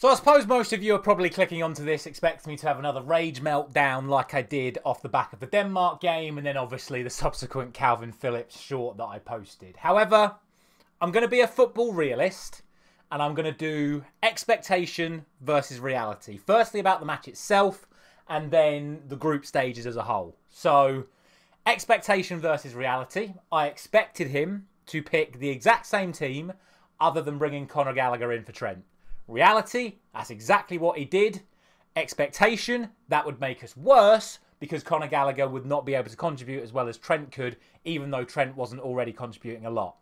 So I suppose most of you are probably clicking onto this expecting me to have another rage meltdown like I did off the back of the Denmark game and then obviously the subsequent Calvin Phillips short that I posted. However, I'm going to be a football realist and I'm going to do expectation versus reality. Firstly about the match itself and then the group stages as a whole. So expectation versus reality. I expected him to pick the exact same team other than bringing Conor Gallagher in for Trent. Reality, that's exactly what he did. Expectation, that would make us worse because Conor Gallagher would not be able to contribute as well as Trent could, even though Trent wasn't already contributing a lot.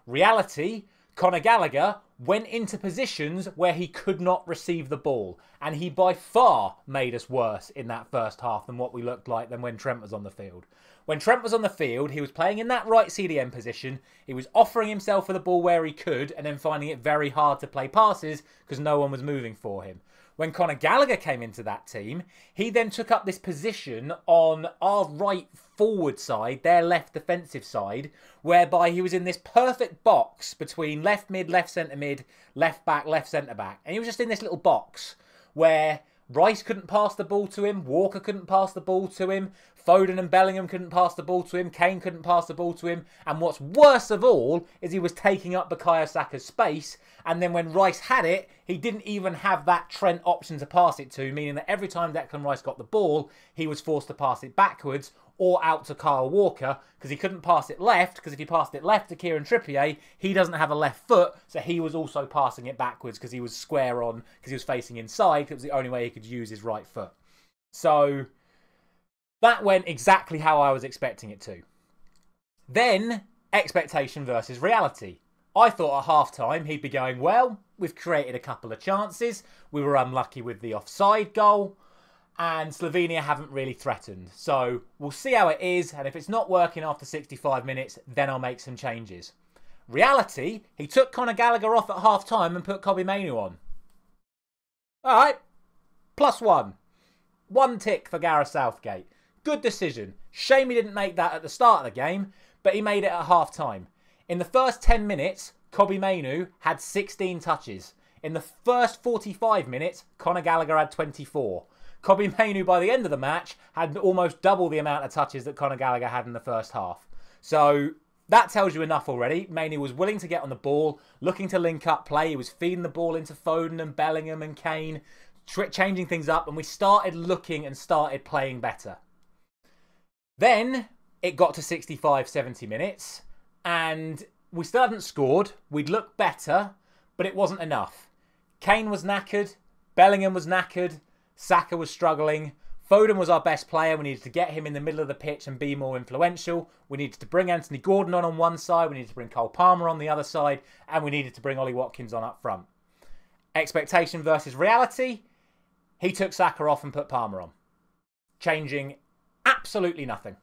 Reality, Conor Gallagher went into positions where he could not receive the ball, and he by far made us worse in that first half than what we looked like than when Trent was on the field. When Trent was on the field, he was playing in that right CDM position. He was offering himself for the ball where he could and then finding it very hard to play passes because no one was moving for him. When Conor Gallagher came into that team, he then took up this position on our right forward side, their left defensive side, whereby he was in this perfect box between left mid, left centre mid, left back, left centre back. And he was just in this little box where Rice couldn't pass the ball to him, Walker couldn't pass the ball to him, Foden and Bellingham couldn't pass the ball to him, Kane couldn't pass the ball to him, and what's worse of all is he was taking up Bukayo Saka's space, and then when Rice had it, he didn't even have that Trent option to pass it to, meaning that every time Declan Rice got the ball, he was forced to pass it backwards or out to Kyle Walker, because he couldn't pass it left, because if he passed it left to Kieran Trippier, he doesn't have a left foot, so he was also passing it backwards because he was square on, because he was facing inside, because it was the only way he could use his right foot. So that went exactly how I was expecting it to. Then, expectation versus reality. I thought at half-time he'd be going, well, we've created a couple of chances, we were unlucky with the offside goal, and Slovenia haven't really threatened. So we'll see how it is, and if it's not working after 65 minutes, then I'll make some changes. Reality, he took Conor Gallagher off at half-time and put Kobbie Mainoo on. All right, +1. 1 tick for Gareth Southgate. Good decision. Shame he didn't make that at the start of the game, but he made it at half-time. In the first 10 minutes, Kobbie Mainoo had 16 touches. In the first 45 minutes, Conor Gallagher had 24. Kobbie Mainoo, by the end of the match, had almost double the amount of touches that Conor Gallagher had in the first half. So that tells you enough already. Mainoo was willing to get on the ball, looking to link up play. He was feeding the ball into Foden and Bellingham and Kane, changing things up, and we started looking and started playing better. Then it got to 65, 70 minutes, and we still hadn't scored. We'd looked better, but it wasn't enough. Kane was knackered. Bellingham was knackered. Saka was struggling. Foden was our best player. We needed to get him in the middle of the pitch and be more influential. We needed to bring Anthony Gordon on one side. We needed to bring Cole Palmer on the other side. And we needed to bring Ollie Watkins on up front. Expectation versus reality. He took Saka off and put Palmer on. Changing absolutely nothing.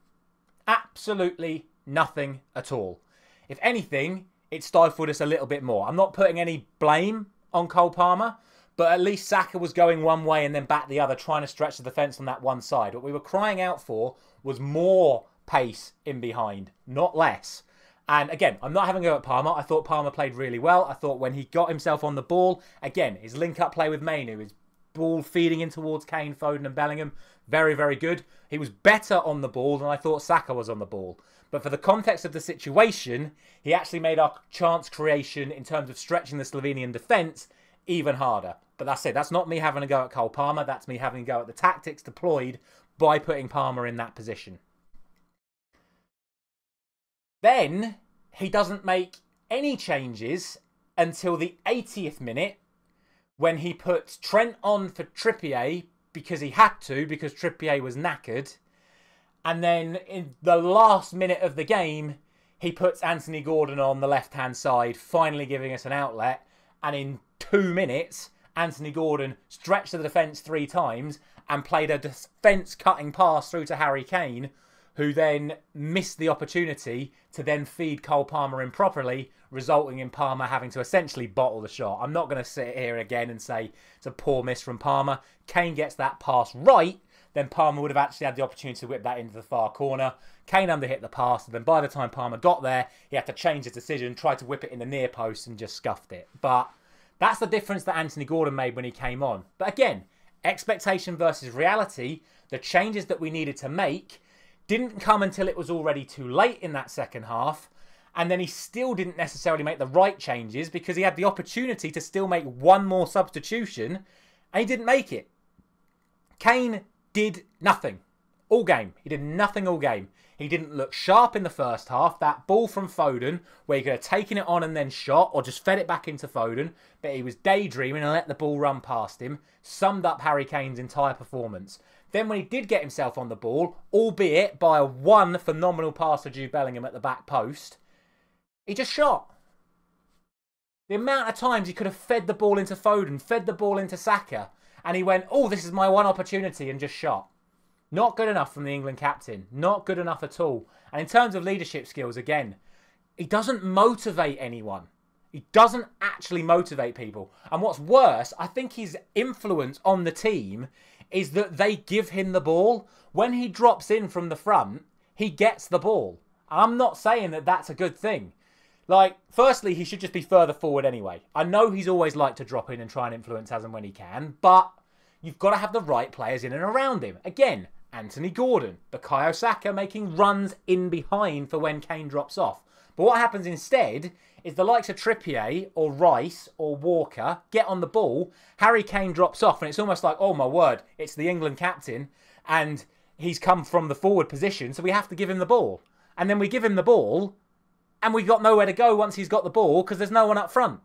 Absolutely nothing at all. If anything, it stifled us a little bit more. I'm not putting any blame on Cole Palmer, but at least Saka was going one way and then back the other, trying to stretch the defence on that one side. What we were crying out for was more pace in behind, not less. And again, I'm not having a go at Palmer. I thought Palmer played really well. I thought when he got himself on the ball, again, his link-up play with Mainoo, his ball feeding in towards Kane, Foden and Bellingham, very, very good. He was better on the ball than I thought Saka was on the ball. But for the context of the situation, he actually made our chance creation in terms of stretching the Slovenian defence even harder. But that's it. That's not me having a go at Cole Palmer. That's me having a go at the tactics deployed by putting Palmer in that position. Then he doesn't make any changes until the 80th minute when he puts Trent on for Trippier because he had to, because Trippier was knackered. And then in the last minute of the game, he puts Anthony Gordon on the left-hand side, finally giving us an outlet. And in 2 minutes, Anthony Gordon stretched the defence 3 times and played a defence-cutting pass through to Harry Kane, who then missed the opportunity to then feed Cole Palmer improperly, resulting in Palmer having to essentially bottle the shot. I'm not going to sit here again and say it's a poor miss from Palmer. Kane gets that pass right, then Palmer would have actually had the opportunity to whip that into the far corner. Kane underhit the pass, and then by the time Palmer got there, he had to change his decision, tried to whip it in the near post and just scuffed it. But That's the difference that Anthony Gordon made when he came on. But again, expectation versus reality, the changes that we needed to make didn't come until it was already too late in that second half. And then he still didn't necessarily make the right changes because he had the opportunity to still make one more substitution and he didn't make it. Kane did nothing all game. He did nothing all game. He didn't look sharp in the first half. That ball from Foden, where he could have taken it on and then shot or just fed it back into Foden, but he was daydreaming and let the ball run past him, summed up Harry Kane's entire performance. Then when he did get himself on the ball, albeit by a one phenomenal pass to Jude Bellingham at the back post, he just shot. The amount of times he could have fed the ball into Foden, fed the ball into Saka, and he went, oh, this is my one opportunity, and just shot. Not good enough from the England captain. Not good enough at all. And in terms of leadership skills, again, he doesn't motivate anyone. He doesn't actually motivate people. And what's worse, I think his influence on the team is that they give him the ball. When he drops in from the front, he gets the ball. I'm not saying that that's a good thing. Like, firstly, he should just be further forward anyway. I know he's always liked to drop in and try and influence as and when he can, but you've got to have the right players in and around him. Again, Anthony Gordon, Bukayo Saka making runs in behind for when Kane drops off. But what happens instead is the likes of Trippier or Rice or Walker get on the ball, Harry Kane drops off, and it's almost like, oh my word, it's the England captain, and he's come from the forward position, so we have to give him the ball. And then we give him the ball, and we've got nowhere to go once he's got the ball because there's no one up front.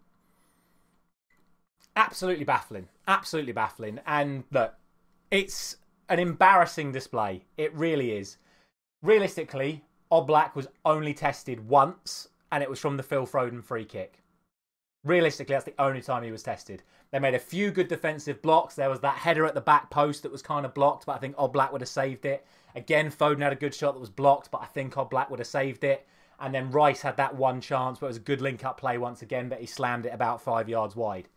Absolutely baffling. Absolutely baffling. And look, it's an embarrassing display. It really is. Realistically, Oblak was only tested once, and it was from the Phil Foden free kick. Realistically, that's the only time he was tested. They made a few good defensive blocks. There was that header at the back post that was kind of blocked, but I think Oblak would have saved it. Again, Foden had a good shot that was blocked, but I think Oblak would have saved it. And then Rice had that one chance where it was a good link-up play once again, but he slammed it about 5 yards wide.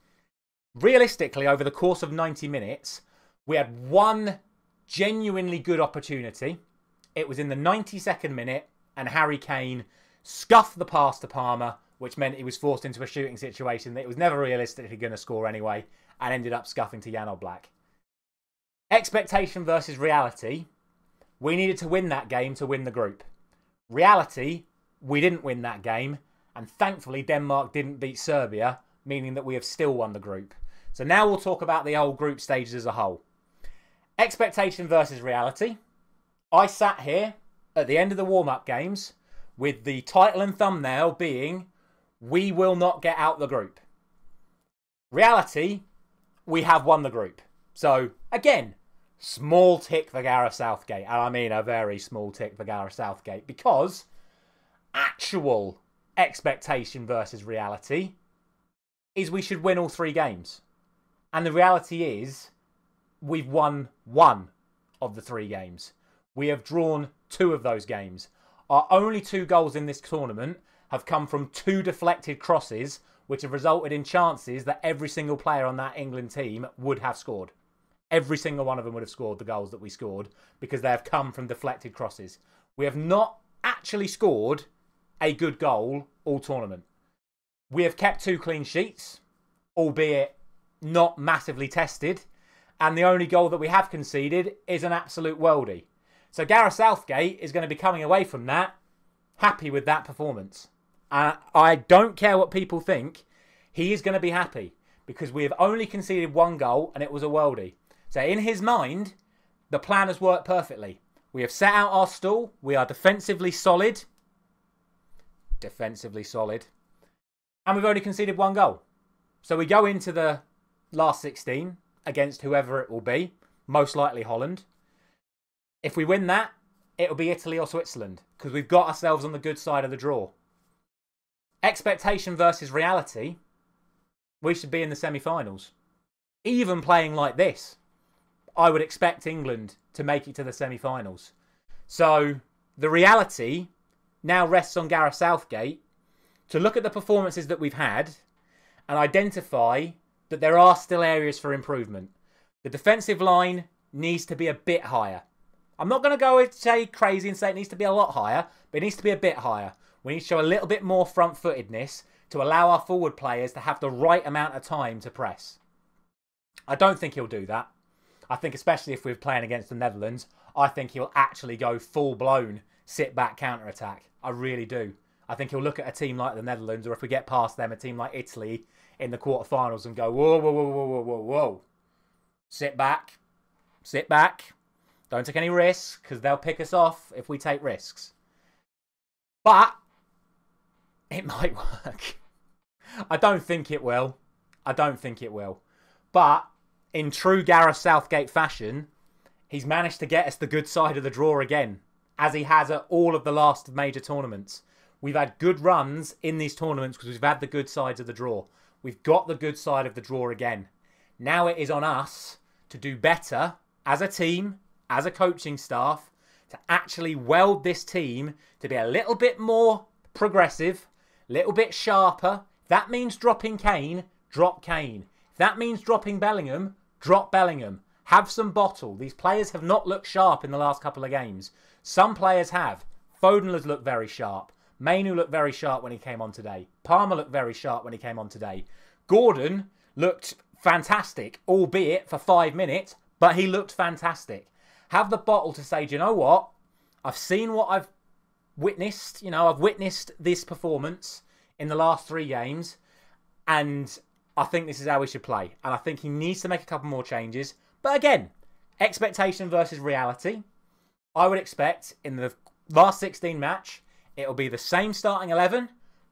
Realistically, over the course of 90 minutes, we had one genuinely good opportunity. It was in the 92nd minute, and Harry Kane scuffed the pass to Palmer, which meant he was forced into a shooting situation that he was never realistically going to score anyway, and ended up scuffing to Jan Oblak. Expectation versus reality. We needed to win that game to win the group. Reality, we didn't win that game, and thankfully Denmark didn't beat Serbia, meaning that we have still won the group. So now we'll talk about the whole group stages as a whole. Expectation versus reality. I sat here at the end of the warm-up games with the title and thumbnail being, we will not get out the group. Reality, we have won the group. So, again, small tick for Gareth Southgate. And I mean a very small tick for Gareth Southgate. Because actual expectation versus reality is we should win all 3 games. And the reality is we've won 1 of the 3 games. We have drawn 2 of those games. Our only 2 goals in this tournament have come from 2 deflected crosses, which have resulted in chances that every single player on that England team would have scored. Every single one of them would have scored the goals that we scored because they have come from deflected crosses. We have not actually scored a good goal all tournament. We have kept 2 clean sheets, albeit not massively tested. And the only goal that we have conceded is an absolute worldie. So Gareth Southgate is going to be coming away from that happy with that performance. I don't care what people think. He is going to be happy because we have only conceded 1 goal and it was a worldie. So in his mind, the plan has worked perfectly. We have set out our stall. We are defensively solid. Defensively solid. And we've only conceded 1 goal. So we go into the last 16 against whoever it will be. Most likely Holland. If we win that, it'll be Italy or Switzerland because we've got ourselves on the good side of the draw. Expectation versus reality. We should be in the semi-finals. Even playing like this, I would expect England to make it to the semi-finals. So the reality now rests on Gareth Southgate to look at the performances that we've had and identify that there are still areas for improvement. The defensive line needs to be a bit higher. I'm not going to go and say crazy and say it needs to be a lot higher, but it needs to be a bit higher. We need to show a little bit more front-footedness to allow our forward players to have the right amount of time to press. I don't think he'll do that. I think especially if we're playing against the Netherlands, I think he'll actually go full-blown sit-back counter-attack. I really do. I think he'll look at a team like the Netherlands, or if we get past them, a team like Italy in the quarterfinals and go, whoa, whoa, whoa, whoa, whoa, whoa, whoa. Sit back. Sit back. Don't take any risks, because they'll pick us off if we take risks. But it might work. I don't think it will. I don't think it will. But in true Gareth Southgate fashion, he's managed to get us the good side of the draw again, as he has at all of the last major tournaments. We've had good runs in these tournaments because we've had the good sides of the draw. We've got the good side of the draw again. Now it is on us to do better as a team, as a coaching staff, to actually weld this team to be a little bit more progressive, a little bit sharper. If that means dropping Kane, drop Kane. If that means dropping Bellingham, drop Bellingham. Have some bottle. These players have not looked sharp in the last couple of games. Some players have. Foden has looked very sharp. Mainu looked very sharp when he came on today. Palmer looked very sharp when he came on today. Gordon looked fantastic, albeit for 5 minutes, but he looked fantastic. Have the bottle to say, do you know what? I've seen what I've witnessed. You know, I've witnessed this performance in the last 3 games, and I think this is how we should play. And I think he needs to make a couple more changes. But again, expectation versus reality. I would expect in the last 16 match, it'll be the same starting 11,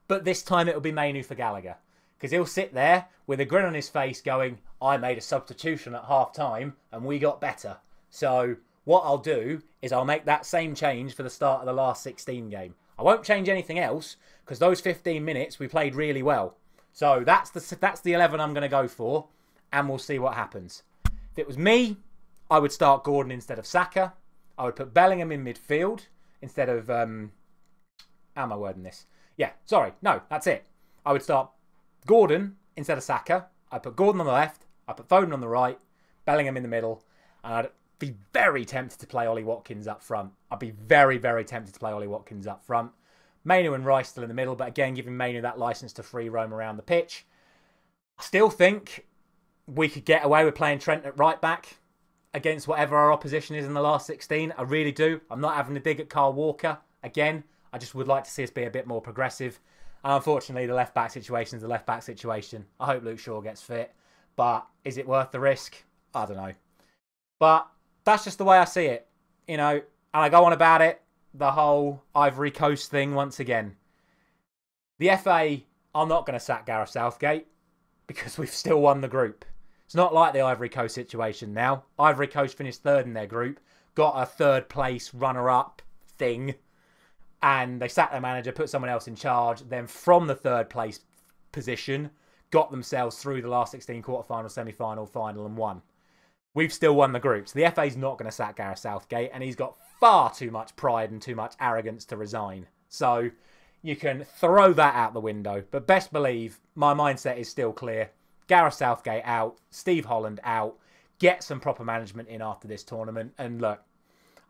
but this time it'll be Mainu for Gallagher. Because he'll sit there with a grin on his face going, I made a substitution at half time and we got better. So what I'll do is I'll make that same change for the start of the last 16 game. I won't change anything else because those 15 minutes we played really well. So that's the 11 I'm going to go for, and we'll see what happens. If it was me, I would start Gordon instead of Saka. I would put Bellingham in midfield instead of... how am I wording this? Yeah, sorry. No, that's it. I would start Gordon instead of Saka. I'd put Gordon on the left. I'd put Foden on the right. Bellingham in the middle. And I'd be very tempted to play Ollie Watkins up front. I'd be very, very tempted to play Ollie Watkins up front. Mainu and Rice still in the middle, but again, giving Mainu that license to free roam around the pitch. I still think we could get away with playing Trent at right back against whatever our opposition is in the last 16. I really do. I'm not having a dig at Kyle Walker. Again, I just would like to see us be a bit more progressive. And unfortunately, the left-back situation is the left-back situation. I hope Luke Shaw gets fit. But is it worth the risk? I don't know. But that's just the way I see it. You know, and I go on about it, the whole Ivory Coast thing once again. The FA are not going to sack Gareth Southgate because we've still won the group. It's not like the Ivory Coast situation now. Ivory Coast finished third in their group, got a third place runner-up thing, and they sacked their manager, put someone else in charge, then from the third place position, got themselves through the last 16 quarterfinal, semi-final, final, and won. We've still won the group. So the FA's not going to sack Gareth Southgate, and he's got far too much pride and too much arrogance to resign. So you can throw that out the window. But best believe, my mindset is still clear. Gareth Southgate out, Steve Holland out, get some proper management in after this tournament. And look,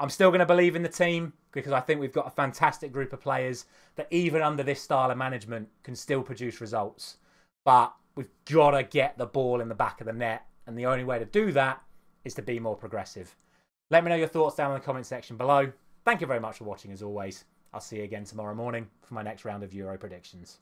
I'm still going to believe in the team because I think we've got a fantastic group of players that even under this style of management can still produce results. But we've got to get the ball in the back of the net. And the only way to do that is to be more progressive. Let me know your thoughts down in the comment section below. Thank you very much for watching as always. I'll see you again tomorrow morning for my next round of Euro predictions.